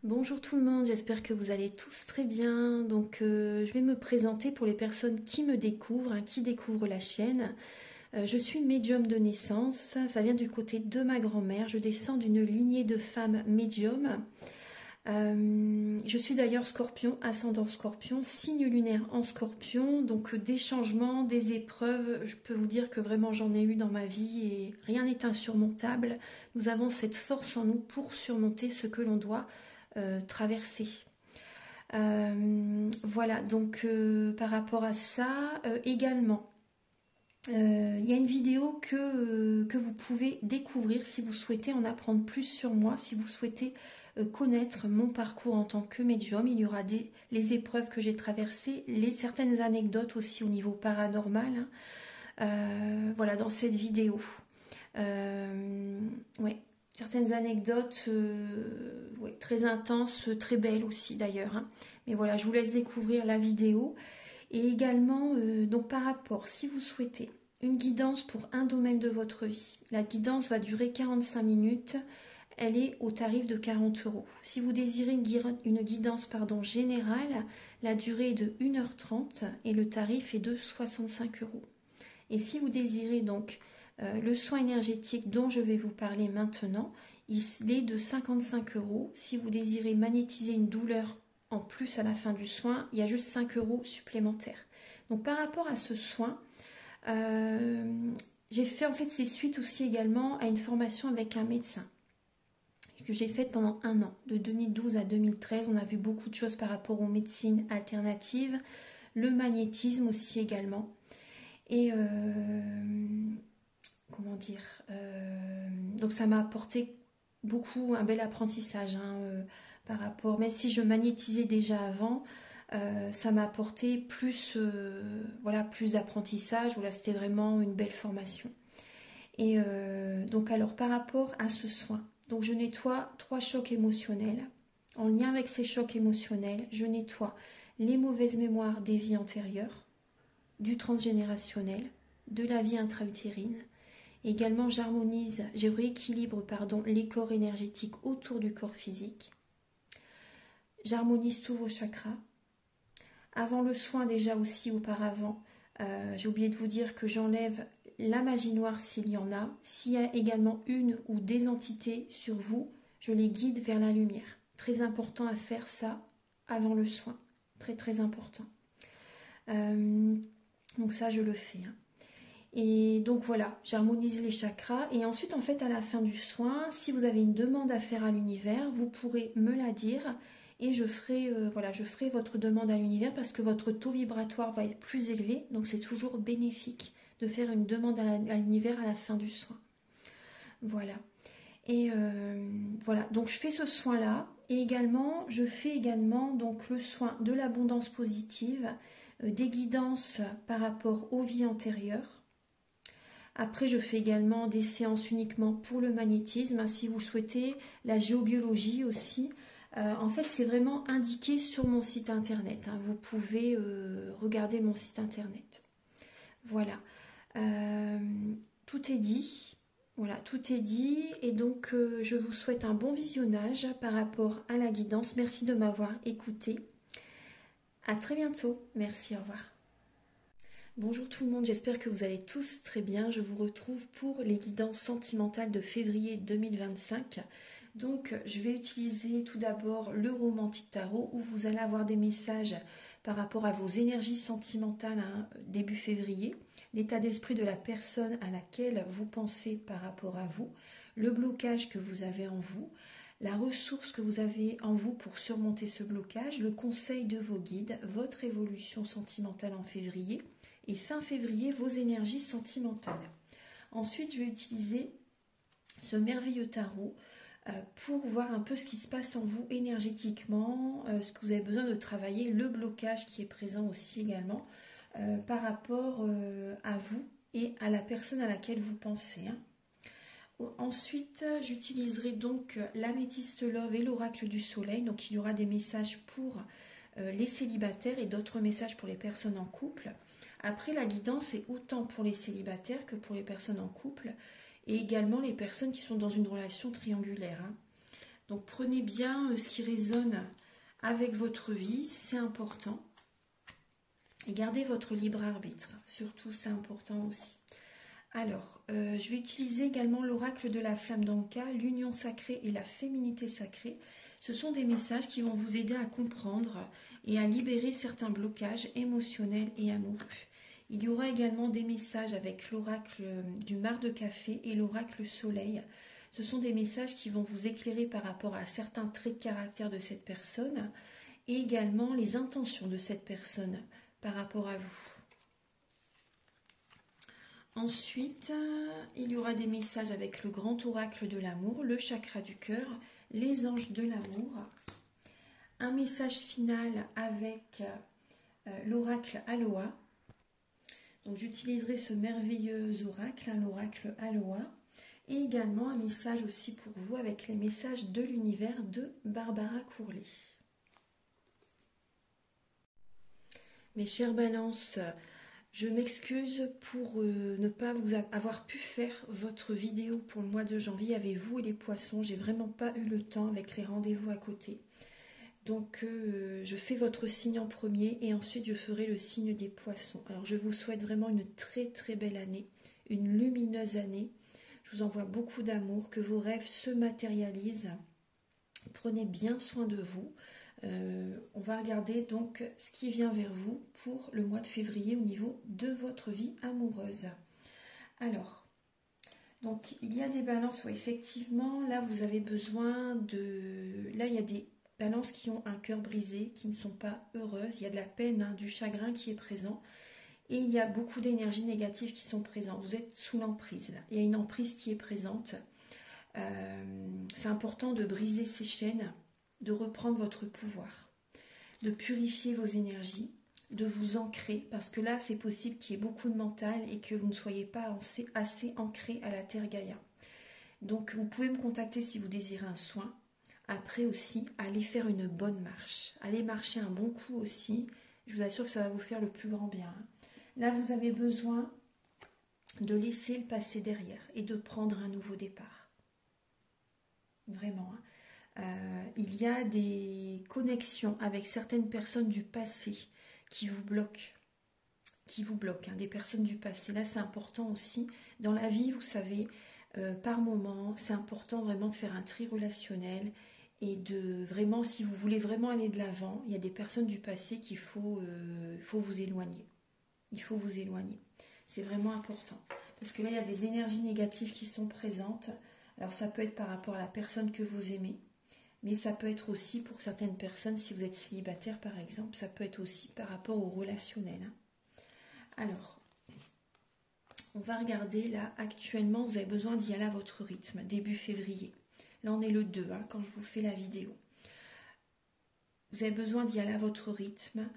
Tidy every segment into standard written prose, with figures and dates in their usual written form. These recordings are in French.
Bonjour tout le monde, j'espère que vous allez tous très bien. Je vais me présenter pour les personnes qui me découvrent, qui découvrent la chaîne. Je suis médium de naissance, ça vient du côté de ma grand-mère. Je descends d'une lignée de femmes médiums. Je suis d'ailleurs scorpion, ascendant scorpion, signe lunaire en scorpion. Donc des changements, des épreuves, je peux vous dire que vraiment j'en ai eu dans ma vie et rien n'est insurmontable. Nous avons cette force en nous pour surmonter ce que l'on doit traverser. Voilà, par rapport à ça, également, il y a une vidéo que vous pouvez découvrir si vous souhaitez en apprendre plus sur moi, si vous souhaitez connaître mon parcours en tant que médium. Il y aura les épreuves que j'ai traversées, certaines anecdotes aussi au niveau paranormal, hein. Voilà, dans cette vidéo. Ouais, certaines anecdotes ouais, très intenses, très belles aussi d'ailleurs, hein. Mais voilà, je vous laisse découvrir la vidéo. Et également, donc par rapport, si vous souhaitez une guidance pour un domaine de votre vie, la guidance va durer 45 minutes. Elle est au tarif de 40 euros. Si vous désirez une guidance générale, la durée est de 1h30 et le tarif est de 65 euros. Et si vous désirez donc le soin énergétique dont je vais vous parler maintenant, il est de 55 euros. Si vous désirez magnétiser une douleur en plus à la fin du soin, il y a juste 5 euros supplémentaires. Donc par rapport à ce soin, j'ai fait en fait c'est suite aussi également à une formation avec un médecin que j'ai faite pendant un an, de 2012 à 2013. On a vu beaucoup de choses par rapport aux médecines alternatives, le magnétisme aussi également. Et comment dire, donc ça m'a apporté beaucoup, un bel apprentissage, hein, par rapport, même si je magnétisais déjà avant, ça m'a apporté plus, voilà, plus d'apprentissage. Voilà, c'était vraiment une belle formation. Et donc alors par rapport à ce soin, donc je nettoie 3 chocs émotionnels. En lien avec ces chocs émotionnels, je nettoie les mauvaises mémoires des vies antérieures, du transgénérationnel, de la vie intra-utérine. Également, je rééquilibre les corps énergétiques autour du corps physique. J'harmonise tous vos chakras. Avant le soin, déjà aussi auparavant, j'ai oublié de vous dire que j'enlève la magie noire s'il y en a. S'il y a également une ou des entités sur vous, je les guide vers la lumière. Très important à faire ça avant le soin. Très très important. Donc ça, je le fais, hein. Et donc voilà, j'harmonise les chakras. Et ensuite, en fait, à la fin du soin, si vous avez une demande à faire à l'univers, vous pourrez me la dire et je ferai votre demande à l'univers parce que votre taux vibratoire va être plus élevé. Donc c'est toujours bénéfique de faire une demande à l'univers à la fin du soin. Voilà. Et voilà, donc je fais ce soin-là. Et également, je fais également donc le soin de l'abondance positive, des guidances par rapport aux vies antérieures. Après, je fais également des séances uniquement pour le magnétisme, si vous souhaitez, la géobiologie aussi. En fait, c'est vraiment indiqué sur mon site internet, hein. Vous pouvez regarder mon site internet. Voilà. Tout est dit. Voilà, tout est dit. Et donc, je vous souhaite un bon visionnage par rapport à la guidance. Merci de m'avoir écouté. À très bientôt. Merci, au revoir. Bonjour tout le monde, j'espère que vous allez tous très bien. Je vous retrouve pour les guidances sentimentales de février 2025. Donc je vais utiliser tout d'abord le romantique tarot où vous allez avoir des messages par rapport à vos énergies sentimentales, hein, début février, l'état d'esprit de la personne à laquelle vous pensez par rapport à vous, le blocage que vous avez en vous, la ressource que vous avez en vous pour surmonter ce blocage, le conseil de vos guides, votre évolution sentimentale en février, et fin février, vos énergies sentimentales. Ensuite, je vais utiliser ce merveilleux tarot pour voir un peu ce qui se passe en vous énergétiquement, ce que vous avez besoin de travailler, le blocage qui est présent aussi également par rapport à vous et à la personne à laquelle vous pensez, hein. Ensuite, j'utiliserai donc l'améthyste love et l'oracle du soleil. Donc, il y aura des messages pour les célibataires et d'autres messages pour les personnes en couple. Après, la guidance est autant pour les célibataires que pour les personnes en couple et également les personnes qui sont dans une relation triangulaire, hein. Donc prenez bien ce qui résonne avec votre vie, c'est important. Et gardez votre libre arbitre, surtout c'est important aussi. Alors, je vais utiliser également l'oracle de la flamme d'Anka, l'union sacrée et la féminité sacrée. Ce sont des messages qui vont vous aider à comprendre et à libérer certains blocages émotionnels et amoureux. Il y aura également des messages avec l'oracle du mar de café et l'oracle soleil. Ce sont des messages qui vont vous éclairer par rapport à certains traits de caractère de cette personne et également les intentions de cette personne par rapport à vous. Ensuite, il y aura des messages avec le grand oracle de l'amour, le chakra du cœur, les anges de l'amour. Un message final avec l'oracle Aloha. Donc j'utiliserai ce merveilleux oracle, l'oracle Aloha. Et également un message aussi pour vous avec les messages de l'univers de Barbara Courlet. Mes chères balances, je m'excuse pour ne pas vous avoir pu faire votre vidéo pour le mois de janvier avec vous et les poissons. J'ai vraiment pas eu le temps avec les rendez-vous à côté. Donc je fais votre signe en premier et ensuite je ferai le signe des poissons. Alors je vous souhaite vraiment une très très belle année, une lumineuse année. Je vous envoie beaucoup d'amour, que vos rêves se matérialisent. Prenez bien soin de vous. On va regarder donc ce qui vient vers vous pour le mois de février au niveau de votre vie amoureuse. Alors, donc il y a des balances où effectivement, là vous avez besoin de... Là il y a des balances qui ont un cœur brisé, qui ne sont pas heureuses. Il y a de la peine, hein, du chagrin qui est présent. Et il y a beaucoup d'énergies négatives qui sont présentes. Vous êtes sous l'emprise. Il y a une emprise qui est présente. C'est important de briser ces chaînes, de reprendre votre pouvoir, de purifier vos énergies, de vous ancrer, parce que là, c'est possible qu'il y ait beaucoup de mental et que vous ne soyez pas assez ancré à la Terre Gaïa. Donc, vous pouvez me contacter si vous désirez un soin. Après aussi, allez faire une bonne marche. Allez marcher un bon coup aussi. Je vous assure que ça va vous faire le plus grand bien. Là, vous avez besoin de laisser le passé derrière et de prendre un nouveau départ. Vraiment. Il y a des connexions avec certaines personnes du passé qui vous bloquent. Des personnes du passé. Là, c'est important aussi. Dans la vie, vous savez, par moment, c'est important vraiment de faire un tri relationnel et de vraiment, si vous voulez vraiment aller de l'avant, il y a des personnes du passé qu'il faut vous éloigner. Il faut vous éloigner. C'est vraiment important. Parce que là, il y a des énergies négatives qui sont présentes. Alors, ça peut être par rapport à la personne que vous aimez. Mais ça peut être aussi pour certaines personnes, si vous êtes célibataire par exemple, ça peut être aussi par rapport au relationnel. Alors, on va regarder là, actuellement, vous avez besoin d'y aller à votre rythme, début février. Là, on est le 2, hein, quand je vous fais la vidéo. Vous avez besoin d'y aller à votre rythme.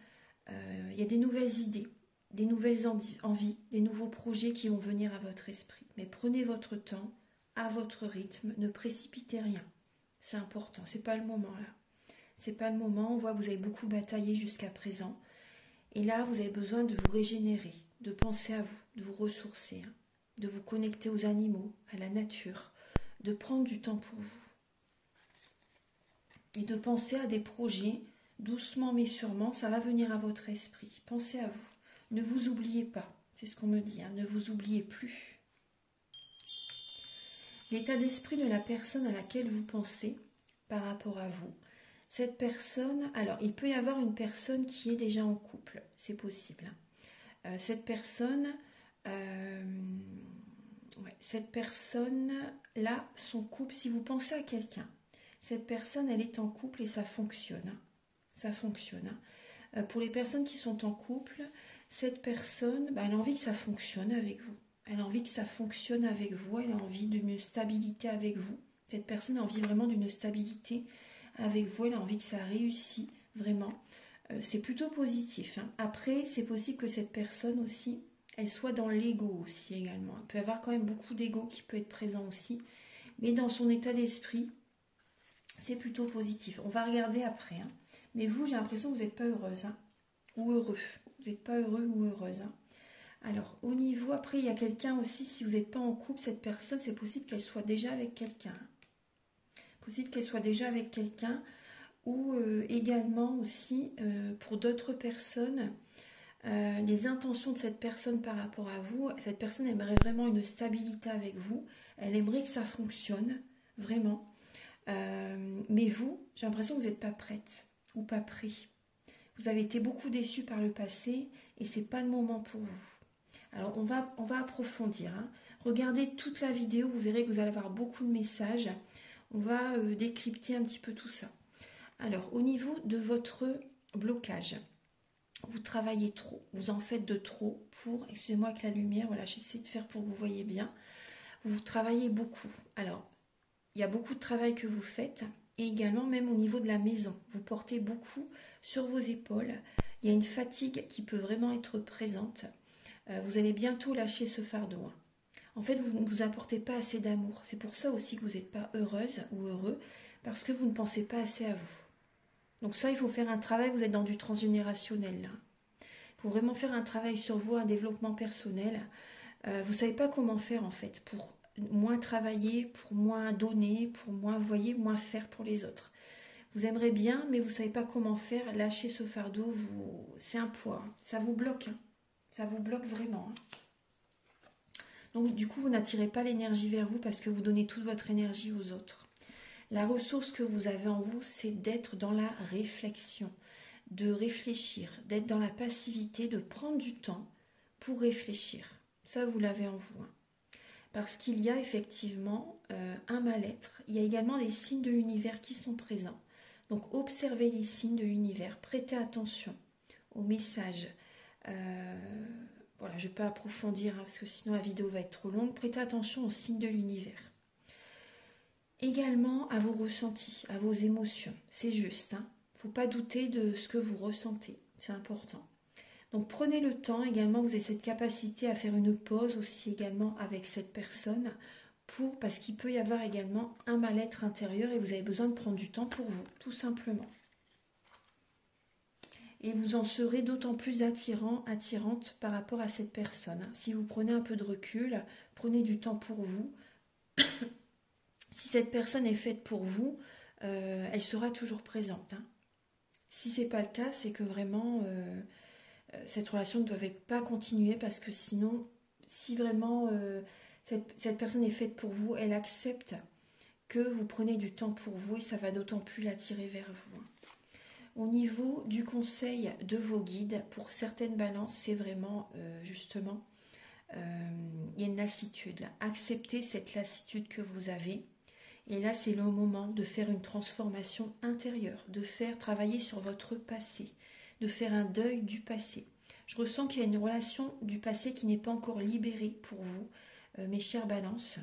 Il y a des nouvelles idées, des nouvelles envies, des nouveaux projets qui vont venir à votre esprit. Mais prenez votre temps, à votre rythme, ne précipitez rien. C'est important, c'est pas le moment là. C'est pas le moment, on voit que vous avez beaucoup bataillé jusqu'à présent. Et là, vous avez besoin de vous régénérer, de penser à vous, de vous ressourcer, hein, de vous connecter aux animaux, à la nature, de prendre du temps pour vous. Et de penser à des projets, doucement mais sûrement, ça va venir à votre esprit. Pensez à vous. Ne vous oubliez pas, c'est ce qu'on me dit, hein, ne vous oubliez plus. L'état d'esprit de la personne à laquelle vous pensez par rapport à vous. Cette personne, alors il peut y avoir une personne qui est déjà en couple, c'est possible. Cette personne là, son couple, si vous pensez à quelqu'un, cette personne, elle est en couple et ça fonctionne. Hein. Ça fonctionne. Hein. Pour les personnes qui sont en couple, cette personne, elle a envie que ça fonctionne avec vous. Elle a envie que ça fonctionne avec vous, elle a envie d'une stabilité avec vous. Cette personne a envie vraiment d'une stabilité avec vous, elle a envie que ça réussisse vraiment. C'est plutôt positif. Hein. Après, c'est possible que cette personne aussi, elle soit dans l'ego aussi également. Il peut y avoir quand même beaucoup d'ego qui peut être présent aussi. Mais dans son état d'esprit, c'est plutôt positif. On va regarder après. Hein. Mais vous, j'ai l'impression que vous n'êtes pas heureuse. Hein, ou heureux. Vous n'êtes pas heureux ou heureuse. Hein. Alors, au niveau, après, il y a quelqu'un aussi, si vous n'êtes pas en couple, cette personne, c'est possible qu'elle soit déjà avec quelqu'un. Possible qu'elle soit déjà avec quelqu'un ou également aussi pour d'autres personnes, les intentions de cette personne par rapport à vous. Cette personne aimerait vraiment une stabilité avec vous. Elle aimerait que ça fonctionne, vraiment. Mais vous, j'ai l'impression que vous n'êtes pas prête ou pas prêt. Vous avez été beaucoup déçu par le passé et c'est pas le moment pour vous. Alors on va approfondir. Hein. Regardez toute la vidéo, vous verrez que vous allez avoir beaucoup de messages. On va décrypter un petit peu tout ça. Alors au niveau de votre blocage, vous travaillez trop, vous en faites de trop pour, excusez-moi avec la lumière, voilà, j'essaie de faire pour que vous voyez bien. Vous travaillez beaucoup. Alors il y a beaucoup de travail que vous faites et également même au niveau de la maison. Vous portez beaucoup sur vos épaules. Il y a une fatigue qui peut vraiment être présente. Vous allez bientôt lâcher ce fardeau. Hein. En fait, vous ne vous apportez pas assez d'amour. C'est pour ça aussi que vous n'êtes pas heureuse ou heureux, parce que vous ne pensez pas assez à vous. Donc ça, il faut faire un travail, vous êtes dans du transgénérationnel. Là. Il faut vraiment faire un travail sur vous, un développement personnel. Vous ne savez pas comment faire en fait pour moins travailler, pour moins donner, pour moins voyer, moins faire pour les autres. Vous aimerez bien, mais vous ne savez pas comment faire. Lâcher ce fardeau, c'est un poids. Hein. Ça vous bloque. Hein. Ça vous bloque vraiment. Hein. Donc du coup, vous n'attirez pas l'énergie vers vous parce que vous donnez toute votre énergie aux autres. La ressource que vous avez en vous, c'est d'être dans la réflexion, de réfléchir, d'être dans la passivité, de prendre du temps pour réfléchir. Ça, vous l'avez en vous. Hein. Parce qu'il y a effectivement un mal-être. Il y a également des signes de l'univers qui sont présents. Donc observez les signes de l'univers, prêtez attention aux messages. Voilà, je ne vais pas approfondir hein, parce que sinon la vidéo va être trop longue. Prêtez attention aux signes de l'univers. Également à vos ressentis, à vos émotions. C'est juste. Hein. Il ne faut pas douter de ce que vous ressentez. C'est important. Donc prenez le temps également, vous avez cette capacité à faire une pause aussi également avec cette personne parce qu'il peut y avoir également un mal-être intérieur et vous avez besoin de prendre du temps pour vous, tout simplement. Et vous en serez d'autant plus attirante par rapport à cette personne. Si vous prenez un peu de recul, prenez du temps pour vous. Si cette personne est faite pour vous, elle sera toujours présente. Hein. Si ce n'est pas le cas, c'est que vraiment... cette relation ne doit pas continuer parce que sinon, si vraiment cette personne est faite pour vous, elle accepte que vous prenez du temps pour vous et ça va d'autant plus l'attirer vers vous. Au niveau du conseil de vos guides, pour certaines balances, c'est vraiment justement, il y a une lassitude. Là. Acceptez cette lassitude que vous avez. Et là, c'est le moment de faire une transformation intérieure, de faire travailler sur votre passé, de faire un deuil du passé. Je ressens qu'il y a une relation du passé qui n'est pas encore libérée pour vous, mes chères balances.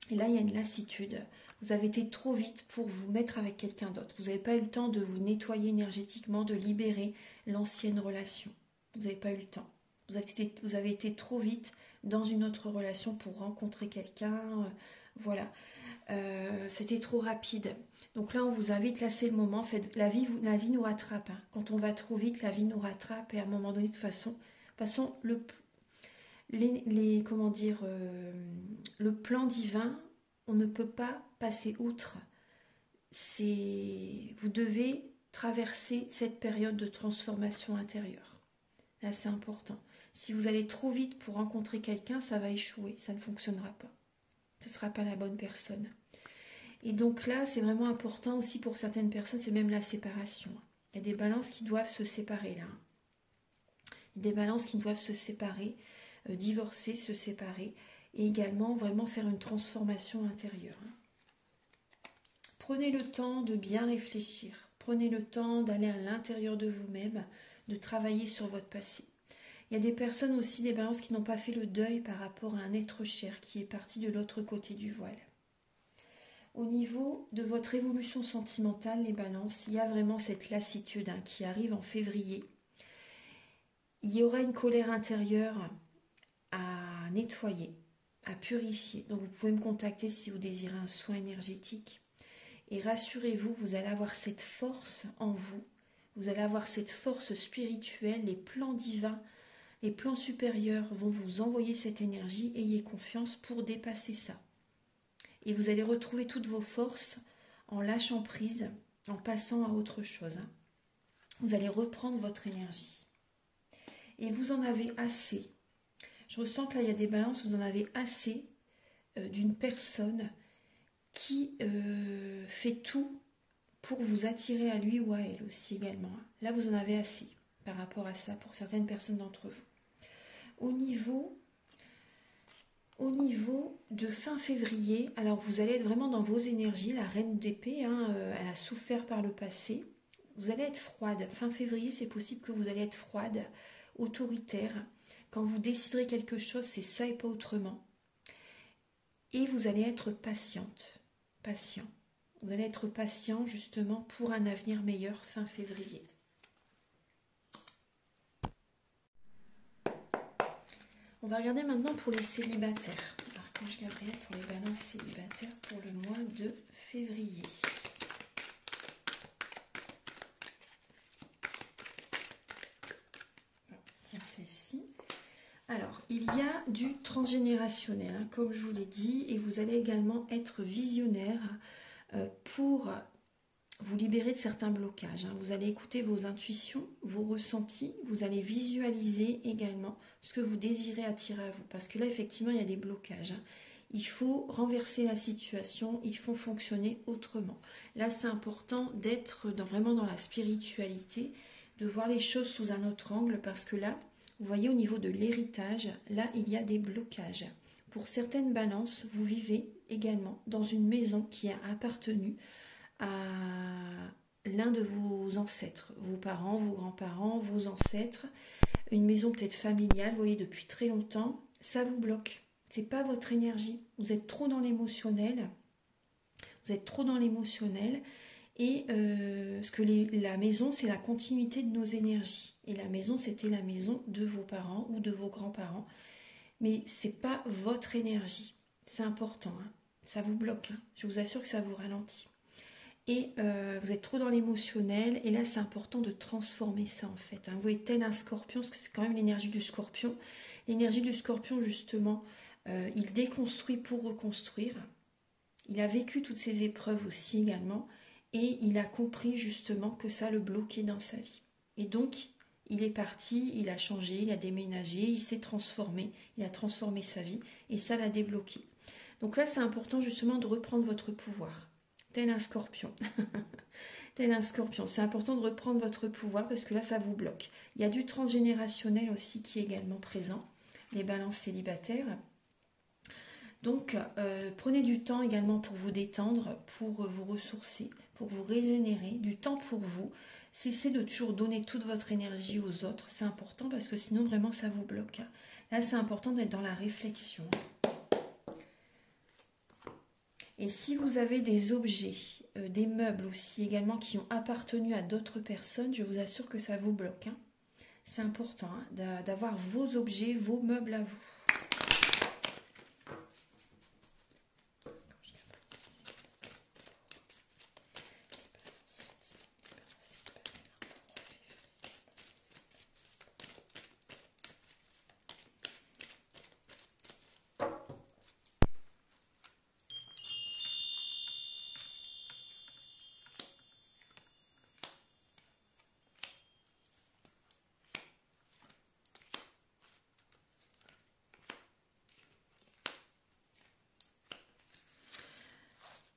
Et là, il y a une lassitude. Vous avez été trop vite pour vous mettre avec quelqu'un d'autre. Vous n'avez pas eu le temps de vous nettoyer énergétiquement, de libérer l'ancienne relation. Vous n'avez pas eu le temps. Vous avez été trop vite dans une autre relation pour rencontrer quelqu'un. Voilà. C'était trop rapide. Donc là, on vous invite, là c'est le moment. En fait, la vie nous rattrape. Hein. Quand on va trop vite, la vie nous rattrape. Et à un moment donné, de toute façon comment dire, le plan divin, on ne peut pas passer outre. Vous devez traverser cette période de transformation intérieure. Là, c'est important. Si vous allez trop vite pour rencontrer quelqu'un, ça va échouer, ça ne fonctionnera pas. Ce ne sera pas la bonne personne. Et donc là, c'est vraiment important aussi pour certaines personnes, c'est même la séparation. Il y a des balances qui doivent se séparer là. Des balances qui doivent se séparer, divorcer, se séparer, et également vraiment faire une transformation intérieure. Prenez le temps de bien réfléchir. Prenez le temps d'aller à l'intérieur de vous-même, de travailler sur votre passé. Il y a des personnes aussi, des balances qui n'ont pas fait le deuil par rapport à un être cher qui est parti de l'autre côté du voile. Au niveau de votre évolution sentimentale, les balances, il y a vraiment cette lassitude qui arrive en février. Il y aura une colère intérieure à nettoyer, à purifier. Donc vous pouvez me contacter si vous désirez un soin énergétique. Et rassurez-vous, vous allez avoir cette force en vous. Vous allez avoir cette force spirituelle, les plans divins, les plans supérieurs vont vous envoyer cette énergie. Ayez confiance pour dépasser ça. Et vous allez retrouver toutes vos forces en lâchant prise, en passant à autre chose. Vous allez reprendre votre énergie. Et vous en avez assez. Je ressens que là, il y a des balances, vous en avez assez d'une personne qui fait tout pour vous attirer à lui ou à elle aussi également. Là, vous en avez assez par rapport à ça pour certaines personnes d'entre vous. Au niveau de fin février, alors vous allez être vraiment dans vos énergies. La reine d'épée, elle a souffert par le passé. Vous allez être froide. Fin février, c'est possible que vous allez être froide, autoritaire. Quand vous déciderez quelque chose, c'est ça et pas autrement. Et vous allez être patiente, patient. Vous allez être patient justement pour un avenir meilleur fin février. On va regarder maintenant pour les célibataires. Archange Gabriel pour les balances célibataires pour le mois de février. Celle-ci. Alors, il y a du transgénérationnel, hein, comme je vous l'ai dit, et vous allez également être visionnaire pour vous libérer de certains blocages. Hein. Vous allez écouter vos intuitions, vos ressentis, vous allez visualiser également ce que vous désirez attirer à vous. Parce que là, effectivement, il y a des blocages. Hein. Il faut renverser la situation, il faut fonctionner autrement. Là, c'est important d'être vraiment dans la spiritualité, de voir les choses sous un autre angle, parce que là, vous voyez au niveau de l'héritage, là, il y a des blocages. Pour certaines balances, vous vivez également dans une maison qui a appartenu à l'un de vos ancêtres, vos parents, vos grands-parents, vos ancêtres, une maison peut-être familiale, vous voyez, depuis très longtemps, ça vous bloque. C'est pas votre énergie. Vous êtes trop dans l'émotionnel. Et parce que la maison, c'est la continuité de nos énergies. Et la maison, c'était la maison de vos parents ou de vos grands-parents. Mais c'est pas votre énergie. C'est important. Hein. Ça vous bloque. Hein. Je vous assure que ça vous ralentit. Et vous êtes trop dans l'émotionnel. Et là, c'est important de transformer ça, en fait. Hein. Vous voyez, tel un scorpion, parce que c'est quand même l'énergie du scorpion. L'énergie du scorpion, justement, il déconstruit pour reconstruire. Il a vécu toutes ces épreuves aussi également. Et il a compris justement que ça le bloquait dans sa vie. Et donc, il est parti, il a changé, il a déménagé, il s'est transformé, il a transformé sa vie et ça l'a débloqué. Donc là, c'est important justement de reprendre votre pouvoir, tel un scorpion. Tel un scorpion. C'est important de reprendre votre pouvoir parce que là, ça vous bloque. Il y a du transgénérationnel aussi qui est également présent, les balances célibataires. Donc, prenez du temps également pour vous détendre, pour vous ressourcer, pour vous régénérer, du temps pour vous. Cessez de toujours donner toute votre énergie aux autres, c'est important parce que sinon vraiment ça vous bloque. Là, c'est important d'être dans la réflexion. Et si vous avez des objets, des meubles aussi également qui ont appartenu à d'autres personnes, je vous assure que ça vous bloque. Hein. C'est important d'avoir vos objets, vos meubles à vous.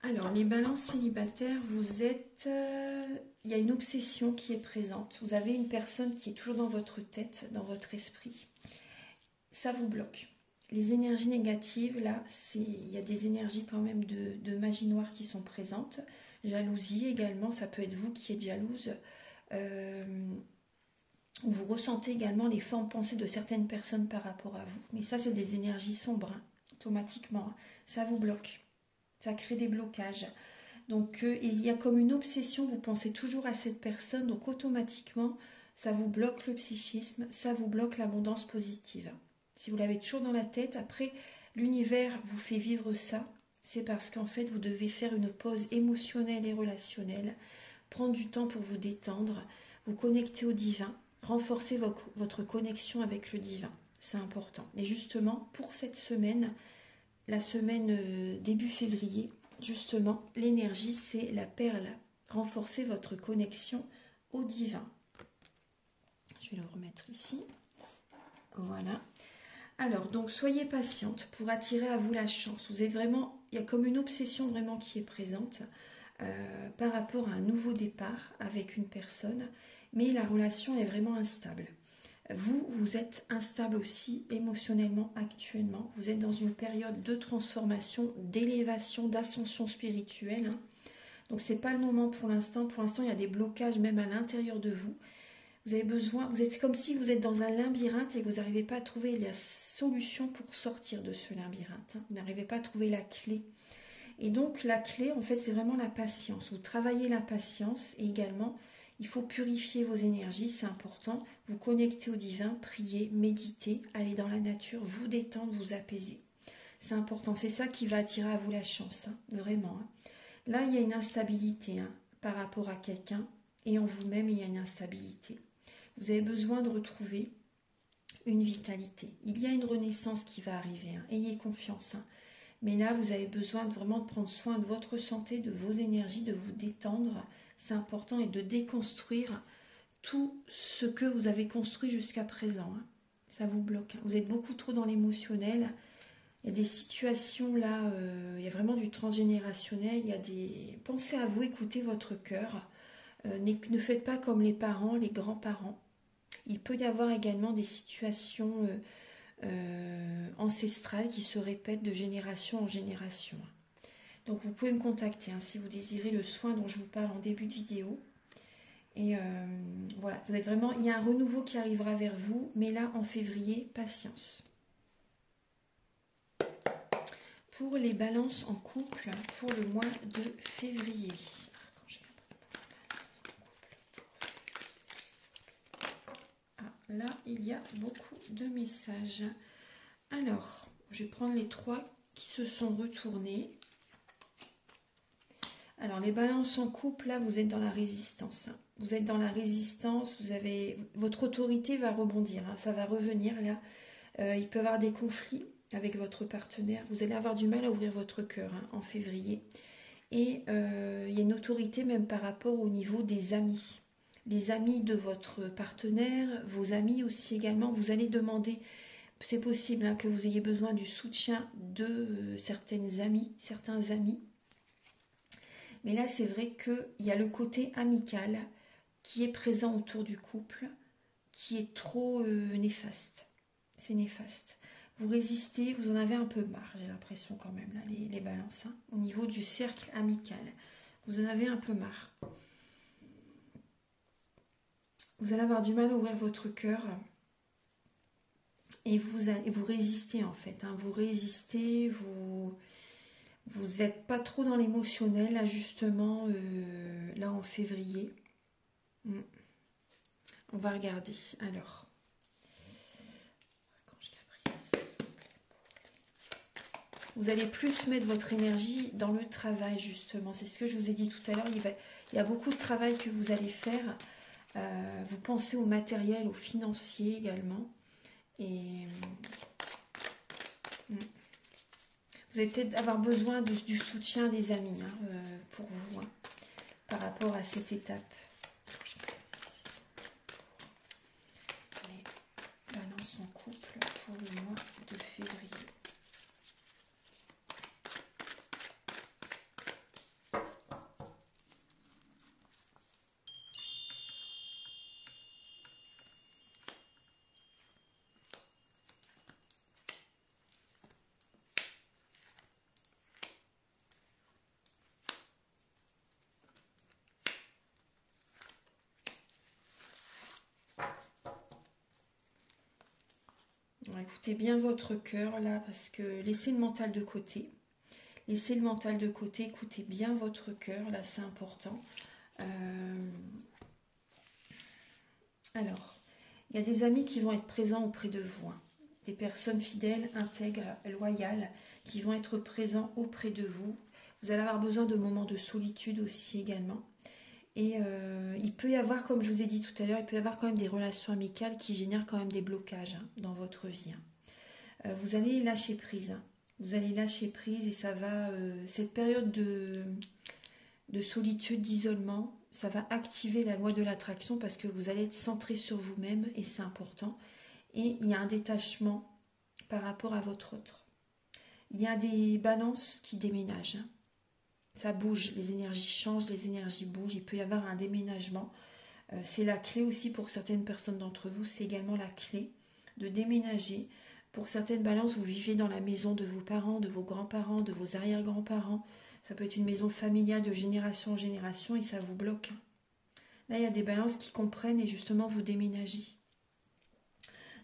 Alors, les balances célibataires, vous êtes... il y a une obsession qui est présente. Vous avez une personne qui est toujours dans votre tête, dans votre esprit. Ça vous bloque. Les énergies négatives, là, il y a des énergies quand même de magie noire qui sont présentes. Jalousie également, ça peut être vous qui êtes jalouse. Vous ressentez également les formes pensées de certaines personnes par rapport à vous. Mais ça, c'est des énergies sombres, hein, automatiquement. Ça vous bloque. Ça crée des blocages. Donc, il y a comme une obsession, vous pensez toujours à cette personne, donc automatiquement, ça vous bloque le psychisme, ça vous bloque l'abondance positive. Si vous l'avez toujours dans la tête, après, l'univers vous fait vivre ça, c'est parce qu'en fait, vous devez faire une pause émotionnelle et relationnelle, prendre du temps pour vous détendre, vous connecter au divin, renforcer votre connexion avec le divin. C'est important. Et justement, pour cette semaine, la semaine début février, justement, l'énergie, c'est la perle. Renforcez votre connexion au divin. Je vais le remettre ici. Voilà. Alors, donc, soyez patiente pour attirer à vous la chance. Vous êtes vraiment, il y a comme une obsession vraiment qui est présente par rapport à un nouveau départ avec une personne, mais la relation est vraiment instable. Vous êtes instable aussi émotionnellement actuellement. Vous êtes dans une période de transformation, d'élévation, d'ascension spirituelle. Hein. Donc, ce n'est pas le moment pour l'instant. Pour l'instant, il y a des blocages même à l'intérieur de vous. Vous avez besoin, c'est comme si vous êtes dans un labyrinthe et que vous n'arrivez pas à trouver la solution pour sortir de ce labyrinthe. Hein. Vous n'arrivez pas à trouver la clé. Et donc, la clé, en fait, c'est vraiment la patience. Vous travaillez la patience et également, il faut purifier vos énergies, c'est important. Vous connecter au divin, prier, méditer, aller dans la nature, vous détendre, vous apaiser. C'est important, c'est ça qui va attirer à vous la chance, hein, vraiment. Hein. Là, il y a une instabilité hein, par rapport à quelqu'un et en vous-même, il y a une instabilité. Vous avez besoin de retrouver une vitalité. Il y a une renaissance qui va arriver, hein, ayez confiance. Hein. Mais là, vous avez besoin vraiment de prendre soin de votre santé, de vos énergies, de vous détendre. C'est important et de déconstruire tout ce que vous avez construit jusqu'à présent. Hein. Ça vous bloque. Hein. Vous êtes beaucoup trop dans l'émotionnel. Il y a des situations là, il y a vraiment du transgénérationnel. Il y a des... Pensez à vous, écoutez votre cœur. Ne faites pas comme les parents, les grands-parents. Il peut y avoir également des situations ancestrales qui se répètent de génération en génération. Donc vous pouvez me contacter hein, si vous désirez le soin dont je vous parle en début de vidéo. Et voilà, vous êtes vraiment, il y a un renouveau qui arrivera vers vous, mais là en février, patience. Pour les balances en couple pour le mois de février. Là, il y a beaucoup de messages. Alors, je vais prendre les 3 qui se sont retournés. Alors, les balances en couple, là, vous êtes dans la résistance. Vous êtes dans la résistance, votre autorité va rebondir, hein, ça va revenir, là. Il peut y avoir des conflits avec votre partenaire. Vous allez avoir du mal à ouvrir votre cœur hein, en février. Et il y a une autorité même par rapport au niveau des amis. Les amis de votre partenaire, vos amis aussi également, vous allez demander, c'est possible hein, que vous ayez besoin du soutien de certains amis. Mais là, c'est vrai qu'il y a le côté amical qui est présent autour du couple, qui est trop néfaste. C'est néfaste. Vous résistez, vous en avez un peu marre, j'ai l'impression quand même, là, les balances, hein, au niveau du cercle amical. Vous en avez un peu marre. Vous allez avoir du mal à ouvrir votre cœur et vous résistez en fait. Hein, vous résistez, vous n'êtes pas trop dans l'émotionnel là justement, là en février. On va regarder. Alors, vous allez plus mettre votre énergie dans le travail justement. C'est ce que je vous ai dit tout à l'heure. Il y a beaucoup de travail que vous allez faire. Vous pensez au matériel, au financier également. Et vous allez peut-être avoir besoin du soutien des amis hein, pour vous, hein, par rapport à cette étape. Les balances en couple pour le mois de février. Écoutez bien votre cœur là, parce que laissez le mental de côté. Laissez le mental de côté, écoutez bien votre cœur, là c'est important. Alors, il y a des amis qui vont être présents auprès de vous. Hein. Des personnes fidèles, intègres, loyales, qui vont être présents auprès de vous. Vous allez avoir besoin de moments de solitude aussi également. Et il peut y avoir, comme je vous ai dit tout à l'heure, il peut y avoir quand même des relations amicales qui génèrent quand même des blocages hein, dans votre vie. Hein. Vous allez lâcher prise. Hein. Vous allez lâcher prise et ça va... cette période de solitude, d'isolement, ça va activer la loi de l'attraction parce que vous allez être centré sur vous-même et c'est important. Et il y a un détachement par rapport à votre autre. Il y a des balances qui déménagent. Ça bouge, les énergies changent, les énergies bougent. Il peut y avoir un déménagement. C'est la clé aussi pour certaines personnes d'entre vous. C'est également la clé de déménager. Pour certaines balances, vous vivez dans la maison de vos parents, de vos grands-parents, de vos arrière-grands-parents. Ça peut être une maison familiale de génération en génération et ça vous bloque. Là, il y a des balances qui comprennent et justement vous déménagez.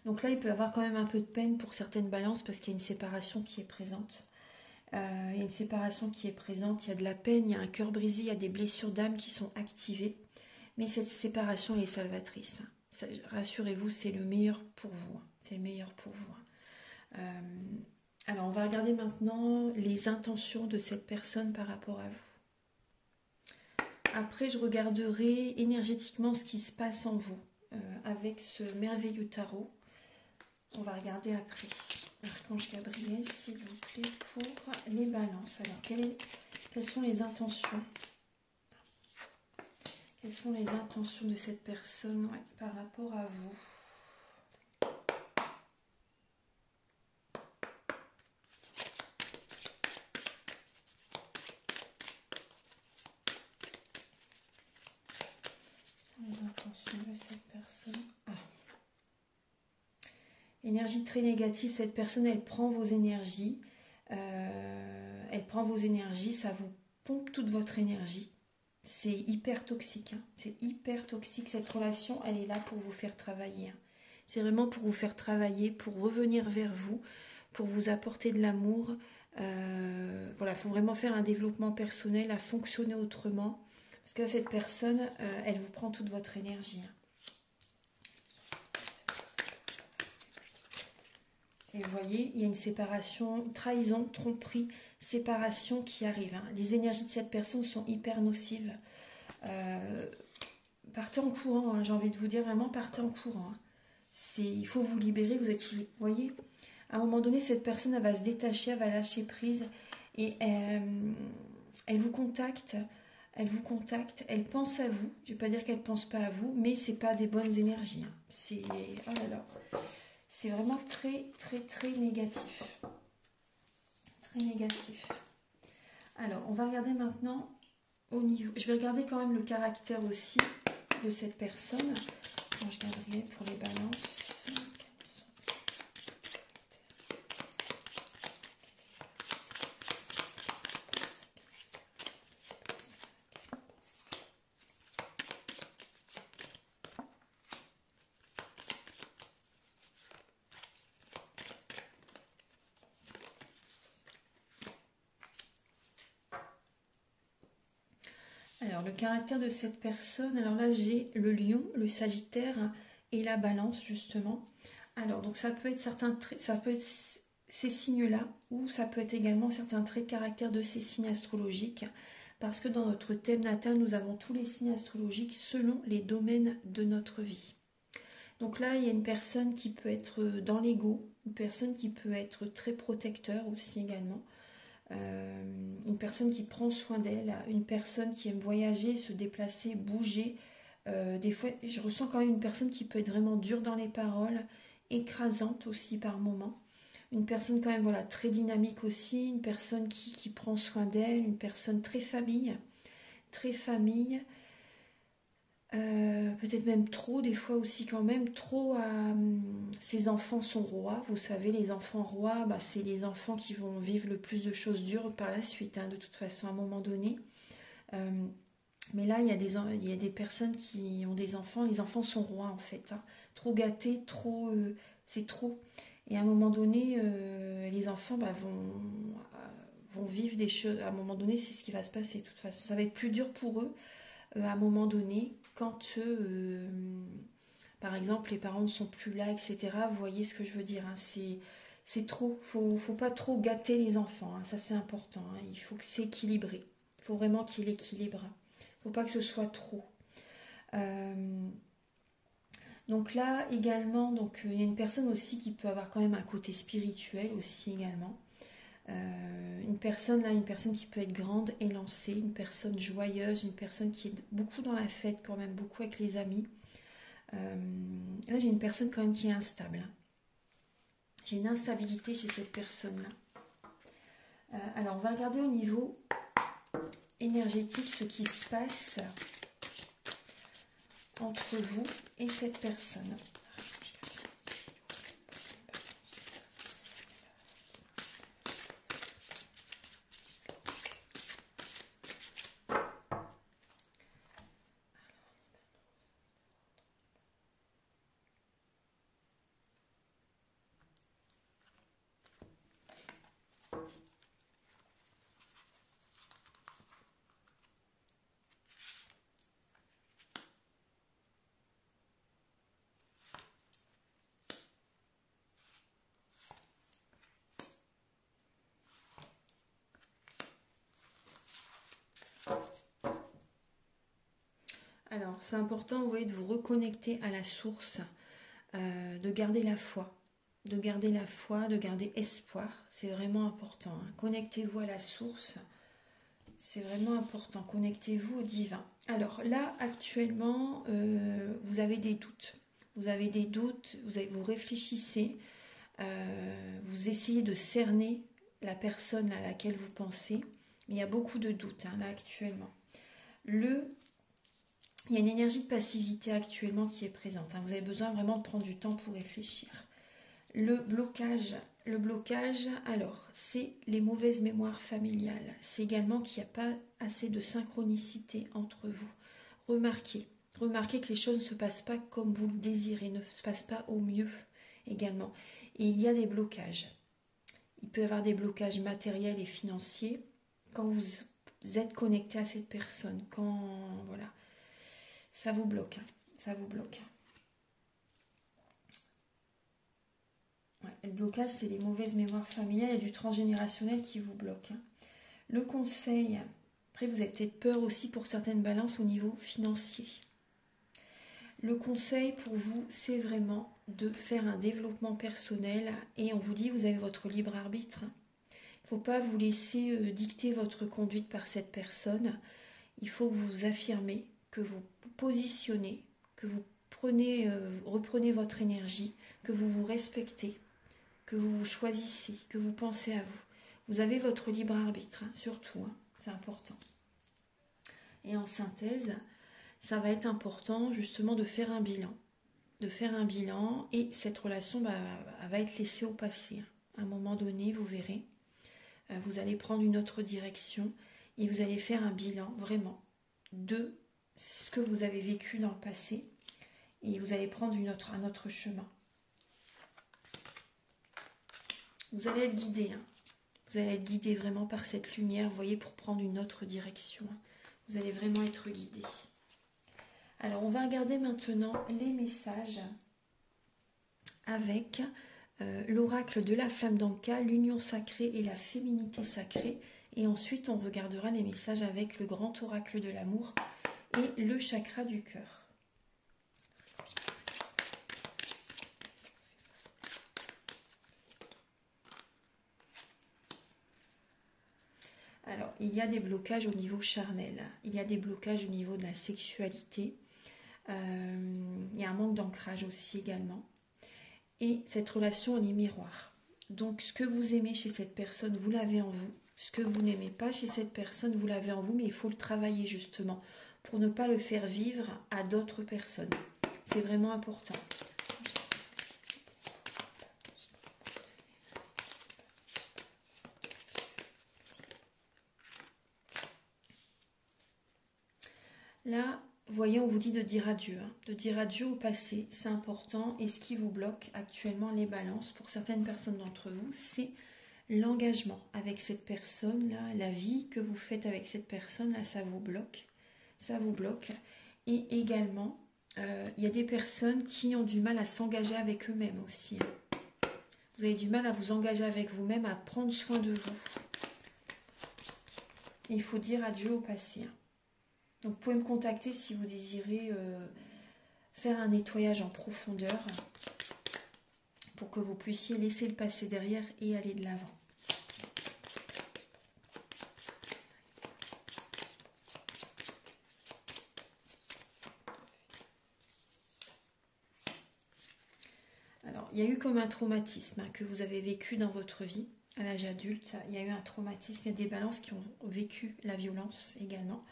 Donc là, il peut y avoir quand même un peu de peine pour certaines balances parce qu'il y a une séparation qui est présente. Il y a une séparation qui est présente, il y a de la peine, il y a un cœur brisé, il y a des blessures d'âme qui sont activées. Mais cette séparation, elle est salvatrice. Rassurez-vous, c'est le meilleur pour vous. C'est le meilleur pour vous. Alors, on va regarder maintenant les intentions de cette personne par rapport à vous. Après, je regarderai énergétiquement ce qui se passe en vous avec ce merveilleux tarot. On va regarder après. Archange Gabriel, s'il vous plaît, pour les balances. Alors, quelles sont les intentions? Quelles sont les intentions de cette personne par rapport à vous? Les intentions de cette personne. Énergie très négative, cette personne, elle prend vos énergies. Ça vous pompe toute votre énergie. C'est hyper toxique. C'est hyper toxique. Cette relation, elle est là pour vous faire travailler. C'est vraiment pour vous faire travailler, pour revenir vers vous, pour vous apporter de l'amour. Voilà, il faut vraiment faire un développement personnel, à fonctionner autrement. Parce que cette personne, elle vous prend toute votre énergie. Et vous voyez, il y a une séparation, une trahison, tromperie, séparation qui arrive. Les énergies de cette personne sont hyper nocives. Partez en courant, j'ai envie de vous dire, vraiment partez en courant. Il faut vous libérer, vous voyez, à un moment donné, cette personne, elle va se détacher, elle va lâcher prise et elle vous contacte, elle pense à vous. Je ne vais pas dire qu'elle ne pense pas à vous, mais ce n'est pas des bonnes énergies. C'est, oh là là, c'est vraiment très, très, très négatif. Très négatif. Alors, on va regarder maintenant au niveau... Je vais regarder quand même le caractère aussi de cette personne. Je garderai pour les balances. Alors, le caractère de cette personne, alors là, j'ai le lion, le sagittaire et la balance, justement. Alors, donc ça peut être certains traits, ça peut être ces signes-là, ou ça peut être également certains traits de caractère de ces signes astrologiques, parce que dans notre thème natal, nous avons tous les signes astrologiques selon les domaines de notre vie. Donc là, il y a une personne qui peut être dans l'ego, une personne qui peut être très protecteur aussi également, une personne qui prend soin d'elle, une personne qui aime voyager, se déplacer, bouger. Des fois, je ressens quand même une personne qui peut être vraiment dure dans les paroles, écrasante aussi par moments. Une personne quand même voilà, très dynamique aussi, une personne qui prend soin d'elle, une personne très famille, peut-être même trop, des fois aussi quand même, trop à... Ces enfants sont rois, vous savez, les enfants rois, c'est les enfants qui vont vivre le plus de choses dures par la suite, de toute façon, à un moment donné. Mais là, il y a des personnes qui ont des enfants, les enfants sont rois en fait, trop gâtés, trop... c'est trop. Et à un moment donné, les enfants vont vivre des choses, à un moment donné, c'est ce qui va se passer de toute façon. Ça va être plus dur pour eux, à un moment donné, quand par exemple les parents ne sont plus là, etc. Vous voyez ce que je veux dire, c'est trop, faut pas trop gâter les enfants, ça c'est important, il faut que c'est équilibré, il faut vraiment qu'il y ait l'équilibre, faut pas que ce soit trop. Donc là également, il y a une personne aussi qui peut avoir quand même un côté spirituel aussi également. Une personne là, une personne qui peut être grande, élancée, une personne joyeuse, une personne qui est beaucoup dans la fête quand même, beaucoup avec les amis. Là j'ai une personne quand même qui est instable. J'ai une instabilité chez cette personne-là. Alors on va regarder au niveau énergétique ce qui se passe entre vous et cette personne. Alors, c'est important, vous voyez, de vous reconnecter à la source, de garder la foi, de garder la foi, de garder espoir. C'est vraiment important. Hein. Connectez-vous à la source. C'est vraiment important. Connectez-vous au divin. Alors là, actuellement, vous avez des doutes. Vous avez des doutes, vous réfléchissez, vous essayez de cerner la personne à laquelle vous pensez. Mais il y a beaucoup de doutes hein, là actuellement. Il y a une énergie de passivité actuellement qui est présente. Hein. Vous avez besoin vraiment de prendre du temps pour réfléchir. Le blocage, alors, c'est les mauvaises mémoires familiales. C'est également qu'il n'y a pas assez de synchronicité entre vous. Remarquez que les choses ne se passent pas comme vous le désirez, ne se passent pas au mieux également. Et il y a des blocages. Il peut y avoir des blocages matériels et financiers quand vous êtes connecté à cette personne. Quand, voilà, ça vous bloque. Ça vous bloque. Ouais, le blocage, c'est les mauvaises mémoires familiales et du transgénérationnel qui vous bloque. Hein. Le conseil, après vous avez peut-être peur aussi pour certaines balances au niveau financier. Le conseil pour vous, c'est vraiment de faire un développement personnel et on vous dit, vous avez votre libre arbitre. Il ne faut pas vous laisser dicter votre conduite par cette personne. Il faut que vous vous affirmez, que vous vous positionnez, que vous reprenez votre énergie, que vous vous respectez, que vous vous choisissez, que vous pensez à vous. Vous avez votre libre arbitre, hein, surtout, hein, c'est important. Et en synthèse, ça va être important justement de faire un bilan. Et cette relation va être laissée au passé. À un moment donné, vous verrez, vous allez prendre une autre direction et vous allez faire un bilan vraiment de ce que vous avez vécu dans le passé et vous allez prendre un autre chemin. Vous allez être guidé, hein. Vous allez être guidé vraiment par cette lumière, vous voyez, pour prendre une autre direction. Vous allez vraiment être guidé. Alors, on va regarder maintenant les messages avec l'oracle de la flamme d'Anka, l'union sacrée et la féminité sacrée. Et ensuite, on regardera les messages avec le grand oracle de l'amour et le chakra du cœur. Alors, il y a des blocages au niveau charnel, il y a des blocages au niveau de la sexualité, il y a un manque d'ancrage aussi également. Et cette relation, elle est miroir. Donc, ce que vous aimez chez cette personne, vous l'avez en vous. Ce que vous n'aimez pas chez cette personne, vous l'avez en vous, mais il faut le travailler justement pour ne pas le faire vivre à d'autres personnes. C'est vraiment important. Là, vous voyez, on vous dit de dire adieu. Hein. De dire adieu au passé, c'est important. Et ce qui vous bloque actuellement, les balances, pour certaines personnes d'entre vous, c'est l'engagement avec cette personne-là, la vie que vous faites avec cette personne-là, ça vous bloque. Ça vous bloque. Et également, il y a des personnes qui ont du mal à s'engager avec eux-mêmes aussi. Hein. Vous avez du mal à vous engager avec vous-même, à prendre soin de vous. Et il faut dire adieu au passé. Hein. Donc, vous pouvez me contacter si vous désirez faire un nettoyage en profondeur pour que vous puissiez laisser le passé derrière et aller de l'avant. il y a eu comme un traumatisme que vous avez vécu dans votre vie. À l'âge adulte, il y a eu un traumatisme. Il y a des balances qui ont vécu la violence également.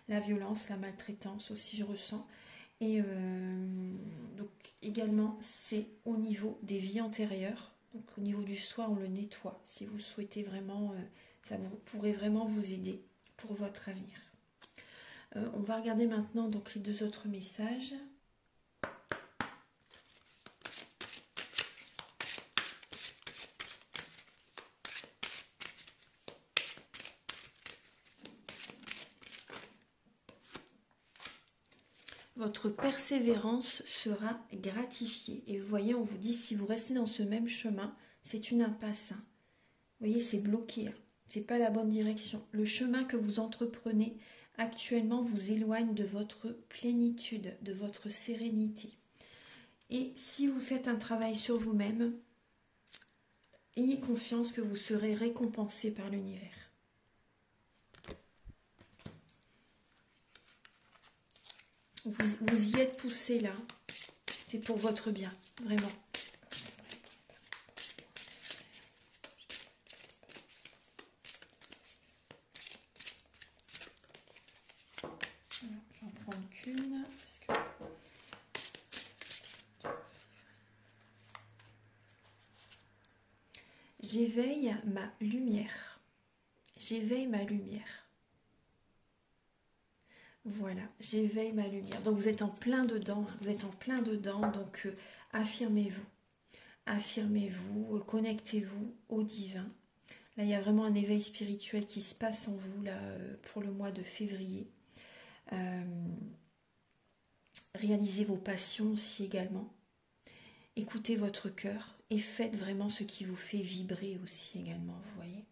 La violence, la maltraitance aussi, je ressens. Et donc également, c'est au niveau des vies antérieures. Donc au niveau du soi, on le nettoie. Si vous souhaitez vraiment, ça pourrait vraiment vous aider pour votre avenir. On va regarder maintenant donc les deux autres messages. Votre persévérance sera gratifiée. Et vous voyez, on vous dit, si vous restez dans ce même chemin, c'est une impasse. Vous voyez, c'est bloqué. C'est pas la bonne direction. Le chemin que vous entreprenez actuellement vous éloigne de votre plénitude, de votre sérénité. Et si vous faites un travail sur vous-même, ayez confiance que vous serez récompensé par l'univers. Vous y êtes poussé là. C'est pour votre bien, vraiment. Alors, je vais en prendre qu'une. J'éveille ma lumière. J'éveille ma lumière. Voilà, j'éveille ma lumière. Donc vous êtes en plein dedans, vous êtes en plein dedans, donc affirmez-vous. Affirmez-vous, connectez-vous au divin. Là, il y a vraiment un éveil spirituel qui se passe en vous là pour le mois de février. Réalisez vos passions aussi également. Écoutez votre cœur et faites vraiment ce qui vous fait vibrer aussi également, vous voyez.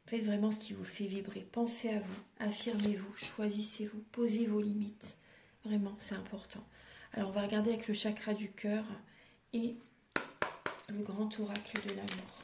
Faites vraiment ce qui vous fait vibrer. Pensez à vous, affirmez-vous, choisissez-vous, posez vos limites. Vraiment, c'est important. Alors, on va regarder avec le chakra du cœur et le grand oracle de l'amour.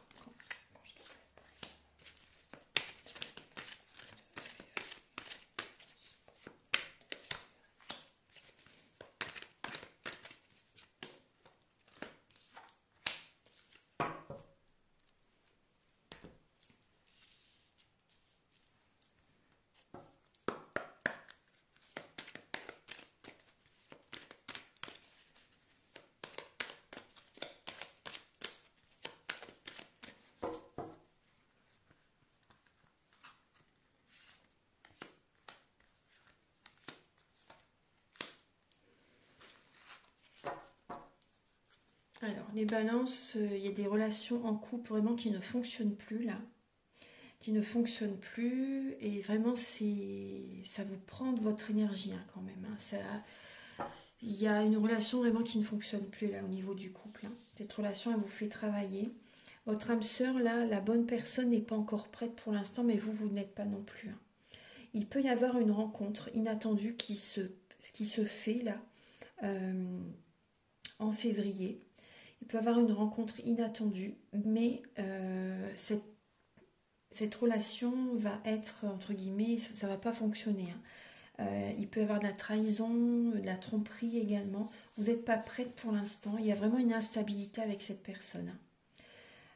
Alors, les balances, il y a des relations en couple vraiment qui ne fonctionnent plus là. Qui ne fonctionnent plus. Et vraiment, ça vous prend de votre énergie quand même. Il y a une relation vraiment qui ne fonctionne plus là au niveau du couple. Cette relation, elle vous fait travailler. Votre âme sœur, là, la bonne personne n'est pas encore prête pour l'instant, mais vous n'êtes pas non plus. Il peut y avoir une rencontre inattendue qui se fait là en février. Il peut y avoir une rencontre inattendue, mais cette relation va être, entre guillemets, ça ne va pas fonctionner. Il peut y avoir de la trahison, de la tromperie également. Vous n'êtes pas prête pour l'instant. Il y a vraiment une instabilité avec cette personne.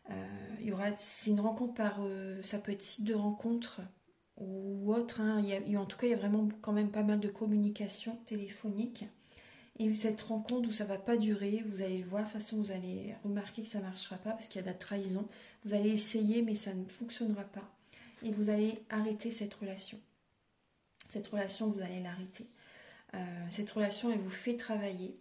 C'est une rencontre ça peut être site de rencontre ou autre. En tout cas, il y a vraiment quand même pas mal de communication téléphonique. Et cette rencontre où ça ne va pas durer, vous allez le voir, de toute façon vous allez remarquer que ça ne marchera pas parce qu'il y a de la trahison. Vous allez essayer mais ça ne fonctionnera pas. Et vous allez arrêter cette relation. Cette relation, vous allez l'arrêter. Cette relation, elle vous fait travailler.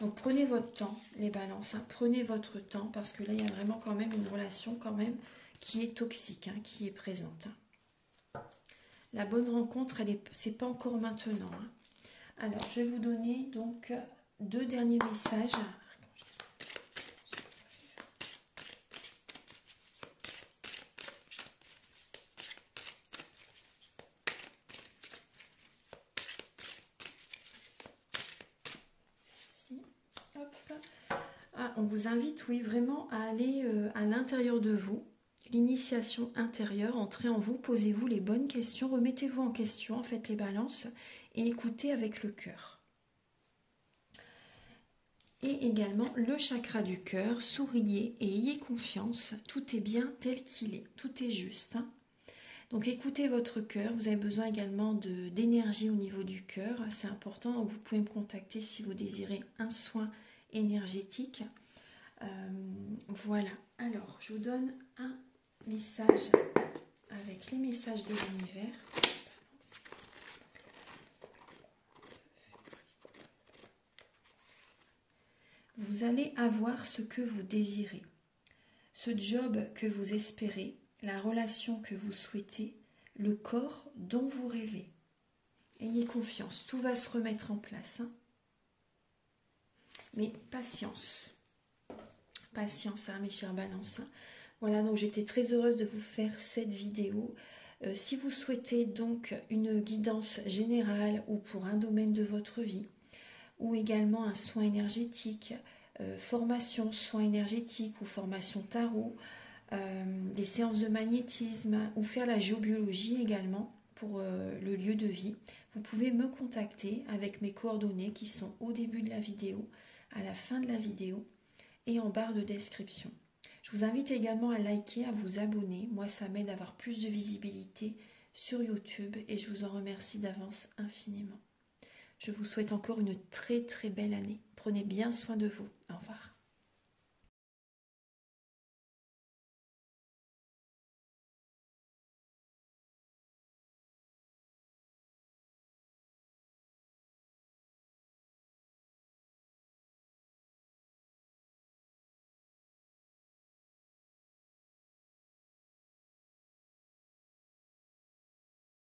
Donc prenez votre temps, les balances. Prenez votre temps parce que là, il y a vraiment quand même une relation quand même qui est toxique, qui est présente. La bonne rencontre, c'est pas encore maintenant. Alors, je vais vous donner donc 2 derniers messages. On vous invite, oui, vraiment à aller à l'intérieur de vous. L'initiation intérieure, entrez en vous, posez-vous les bonnes questions, remettez-vous en question, faites les balances et écoutez avec le cœur. Et également le chakra du cœur, souriez et ayez confiance, tout est bien tel qu'il est, tout est juste. Donc écoutez votre cœur, vous avez besoin également d'énergie au niveau du cœur, c'est important, donc vous pouvez me contacter si vous désirez un soin énergétique. Voilà, alors je vous donne un message avec les messages de l'univers. Vous allez avoir ce que vous désirez, ce job que vous espérez, la relation que vous souhaitez, le corps dont vous rêvez. Ayez confiance, tout va se remettre en place. Mais patience, patience mes chers balances. Voilà, donc j'étais très heureuse de vous faire cette vidéo. Si vous souhaitez donc une guidance générale ou pour un domaine de votre vie, ou également un soin énergétique, formation soin énergétique ou formation tarot, des séances de magnétisme ou faire la géobiologie également pour le lieu de vie, vous pouvez me contacter avec mes coordonnées qui sont au début de la vidéo, à la fin de la vidéo et en barre de description. Je vous invite également à liker, à vous abonner. Moi, ça m'aide à avoir plus de visibilité sur YouTube et je vous en remercie d'avance infiniment. Je vous souhaite encore une très très belle année. Prenez bien soin de vous. Au revoir.